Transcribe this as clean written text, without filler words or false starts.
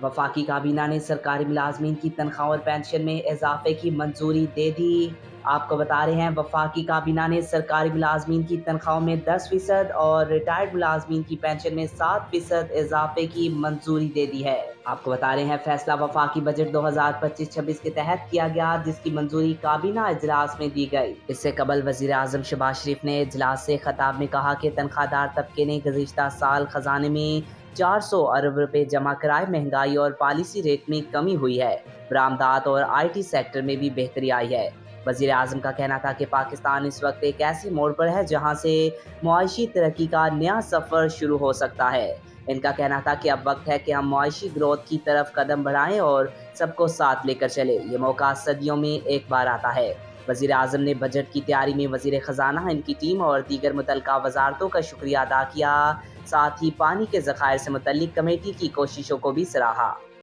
वफाकी काबीना ने सरकारी मुलाजमीन की तनख्वाह और पेंशन में इजाफे की मंजूरी दे दी। आपको बता रहे हैं, वफाकी काबीना ने सरकारी मुलाजमीन की तनख्वाह में 10% और रिटायर्ड मुलाजमीन की पेंशन में 7% इजाफे की मंजूरी दे दी है। आपको बता रहे हैं, फैसला वफाकी बजट 2025-26 के तहत किया गया, जिसकी मंजूरी काबीना इजलास में दी गई। इससे कबल वजीर आजम शहबाज शरीफ ने इजलास से खिताब में कहा कि तनख्वाहदार तबके ने गुज़िश्ता साल खजाने में 400 अरब रुपए जमा कराए। महंगाई और पॉलिसी रेट में कमी हुई है। बरामदात और IT सेक्टर में भी बेहतरी आई है। वजीर आजम का कहना था कि पाकिस्तान इस वक्त एक ऐसे मोड़ पर है जहां से मुआशी तरक्की का नया सफर शुरू हो सकता है। इनका कहना था कि अब वक्त है कि हम मुआशी ग्रोथ की तरफ कदम बढ़ाएं और सबको साथ लेकर चले। ये मौका सदियों में एक बार आता है। वजीर आजम ने बजट की तैयारी में वजीर खजाना, इनकी टीम और दीगर मुतल्लिका वजारतों का शुक्रिया अदा किया। साथ ही पानी के ज़खायर से मुतल्लिक कमेटी की कोशिशों को भी सराहा।